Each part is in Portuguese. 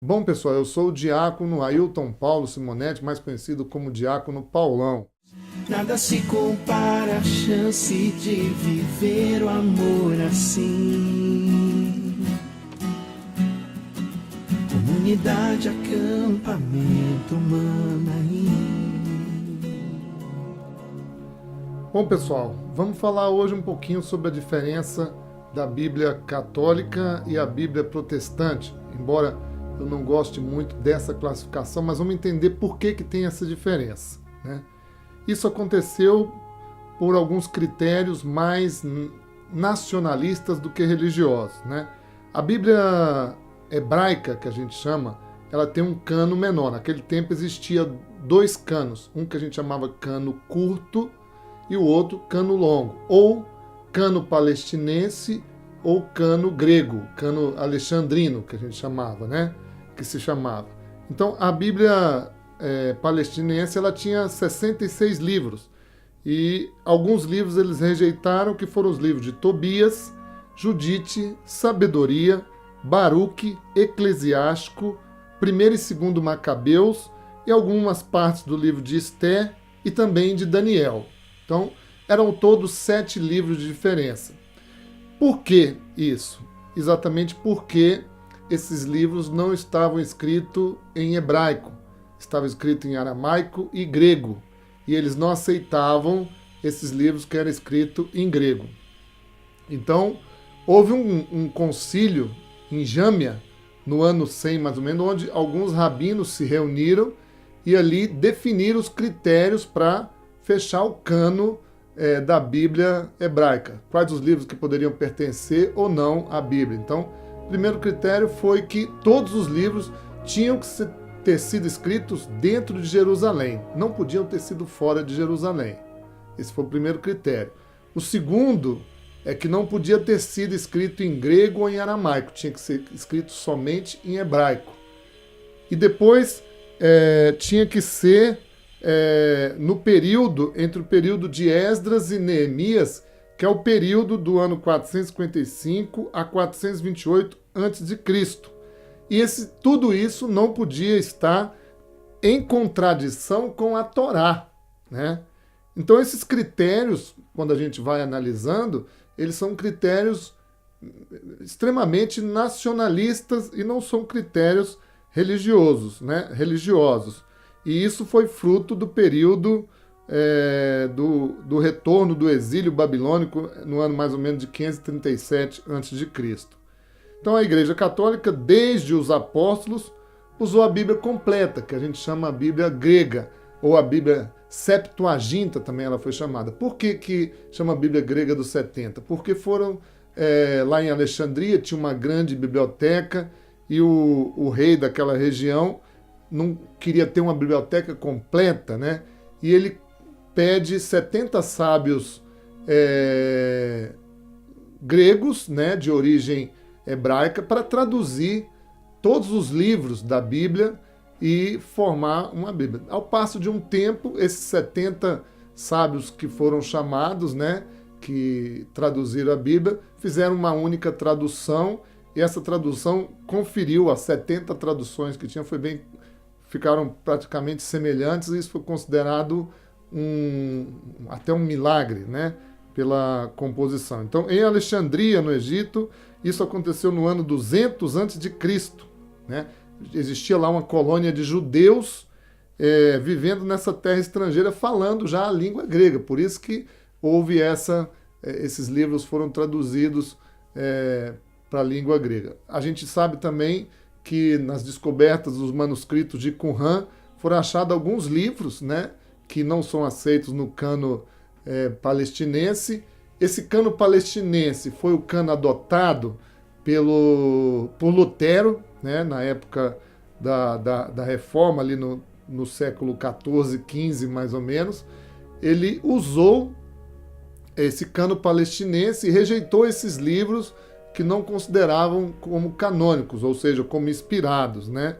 Bom, pessoal, eu sou o diácono Ailton Paulo Simonetti, mais conhecido como diácono Paulão. Nada se compara à chance de viver o amor assim. Comunidade, acampamento, Manaim. Bom, pessoal, vamos falar hoje um pouquinho sobre a diferença da Bíblia católica e a Bíblia protestante, embora eu não goste muito dessa classificação, mas vamos entender por que tem essa diferença, né? Isso aconteceu por alguns critérios mais nacionalistas do que religiosos, né? A Bíblia hebraica, que a gente chama, ela tem um cano menor. Naquele tempo existia dois canos, um que a gente chamava cano curto e o outro cano longo, ou cano palestinense ou cano grego, cano alexandrino, que a gente chamava, né? Que se chamava. Então, a Bíblia palestinense ela tinha 66 livros e alguns livros eles rejeitaram, que foram os livros de Tobias, Judite, Sabedoria, Baruque, Eclesiástico, 1º e 2º Macabeus e algumas partes do livro de Esté e também de Daniel. Então, eram todos 7 livros de diferença. Por que isso? Exatamente porque esses livros não estavam escritos em hebraico, estavam escritos em aramaico e grego, e eles não aceitavam esses livros que eram escritos em grego. Então, houve um concílio em Jâmia, no ano 100 mais ou menos, onde alguns rabinos se reuniram e ali definiram os critérios para fechar o cano da Bíblia hebraica. Quais os livros que poderiam pertencer ou não à Bíblia. Então, o primeiro critério foi que todos os livros tinham que ter sido escritos dentro de Jerusalém. Não podiam ter sido fora de Jerusalém. Esse foi o primeiro critério. O segundo é que não podia ter sido escrito em grego ou em aramaico. Tinha que ser escrito somente em hebraico. E depois tinha que ser no período, entre o período de Esdras e Neemias, que é o período do ano 455 a 428 a.C. E tudo isso não podia estar em contradição com a Torá, né? Então esses critérios, quando a gente vai analisando, eles são critérios extremamente nacionalistas e não são critérios religiosos, né? E isso foi fruto do período do retorno do exílio babilônico no ano mais ou menos de 537 a.C. Então a Igreja Católica, desde os apóstolos, usou a Bíblia completa, que a gente chama a Bíblia grega, ou a Bíblia Septuaginta também ela foi chamada. Por que chama a Bíblia grega dos 70? Porque foram, lá em Alexandria, tinha uma grande biblioteca e o rei daquela região não queria ter uma biblioteca completa, né? E ele pede 70 sábios gregos, né, de origem hebraica, para traduzir todos os livros da Bíblia e formar uma Bíblia. Ao passo de um tempo, esses 70 sábios que foram chamados, né, que traduziram a Bíblia, fizeram uma única tradução, e essa tradução conferiu as 70 traduções que tinha, ficaram praticamente semelhantes, e isso foi considerado até um milagre, né, pela composição. Então, em Alexandria, no Egito, isso aconteceu no ano 200 a.C., né? Existia lá uma colônia de judeus vivendo nessa terra estrangeira, falando já a língua grega. Por isso que houve esses livros foram traduzidos para a língua grega. A gente sabe também que nas descobertas dos manuscritos de Qumran foram achados alguns livros, né, que não são aceitos no cano palestinense. Esse cano palestinense foi o cano adotado por Lutero, né, na época da Reforma, ali no século XIV, XV mais ou menos. Ele usou esse cano palestinense e rejeitou esses livros que não consideravam como canônicos, ou seja, como inspirados, né?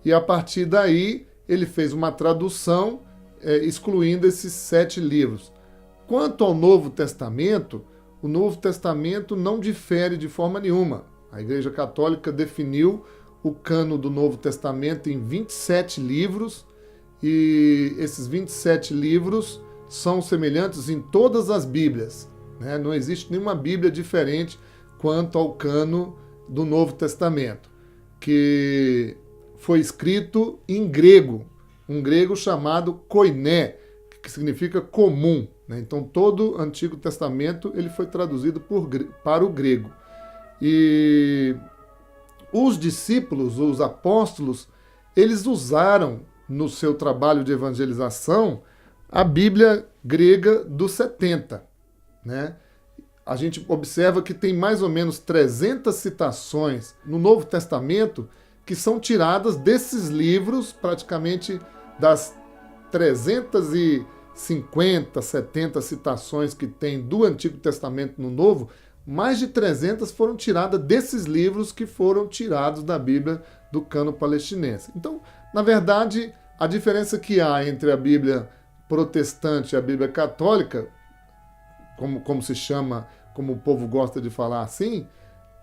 E a partir daí ele fez uma tradução excluindo esses 7 livros. Quanto ao Novo Testamento, o Novo Testamento não difere de forma nenhuma. A Igreja Católica definiu o cano do Novo Testamento em 27 livros, e esses 27 livros são semelhantes em todas as Bíblias, né? Não existe nenhuma Bíblia diferente quanto ao cano do Novo Testamento, que foi escrito em grego, um grego chamado koiné, que significa comum, né? Então todo o Antigo Testamento ele foi traduzido para o grego. E os discípulos, os apóstolos, eles usaram no seu trabalho de evangelização a Bíblia grega dos 70, né? A gente observa que tem mais ou menos 300 citações no Novo Testamento que são tiradas desses livros, praticamente das 350, 70 citações que tem do Antigo Testamento no Novo, mais de 300 foram tiradas desses livros que foram tirados da Bíblia do cano palestinense. Então, na verdade, a diferença que há entre a Bíblia protestante e a Bíblia católica, como se chama, como o povo gosta de falar assim,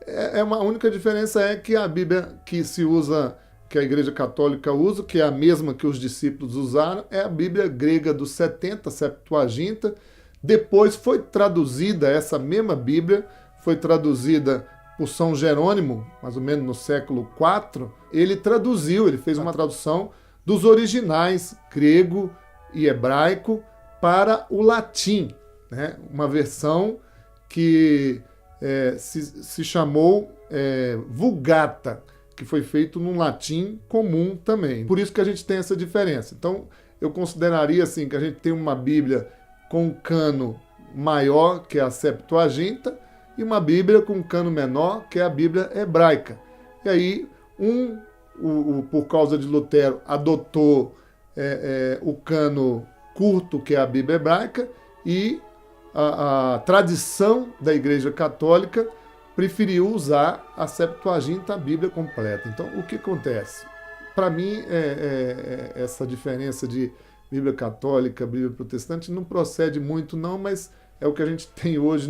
a única diferença é que a Bíblia que se usa, que a Igreja Católica usa, que é a mesma que os discípulos usaram, é a Bíblia grega dos 70, Septuaginta. Depois foi traduzida, essa mesma Bíblia foi traduzida por São Jerônimo, mais ou menos no século IV. Ele fez uma tradução dos originais grego e hebraico para o latim, né? Uma versão que se chamou Vulgata, que foi feito num latim comum também. Por isso que a gente tem essa diferença. Então, eu consideraria assim que a gente tem uma Bíblia com um cano maior, que é a Septuaginta, e uma Bíblia com um cano menor, que é a Bíblia hebraica. E aí, por causa de Lutero, adotou o cano curto, que é a Bíblia hebraica, e a tradição da Igreja Católica preferiu usar a Septuaginta, a Bíblia completa. Então, o que acontece? Para mim, essa diferença de Bíblia católica, Bíblia protestante, não procede muito não, mas é o que a gente tem hoje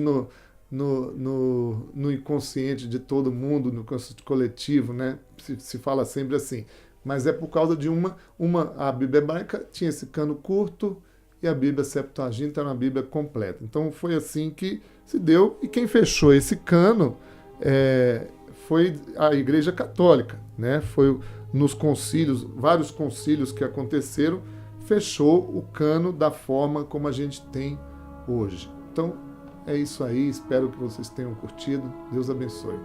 no inconsciente de todo mundo, no inconsciente coletivo, né? Se fala sempre assim. Mas é por causa de a Bíblia hebraica tinha esse cano curto e a Bíblia Septuaginta era uma Bíblia completa. Então foi assim que se deu, e quem fechou esse cano foi a Igreja Católica, né? Foi nos concílios, vários concílios que aconteceram, fechou o cano da forma como a gente tem hoje. Então é isso aí, espero que vocês tenham curtido. Deus abençoe.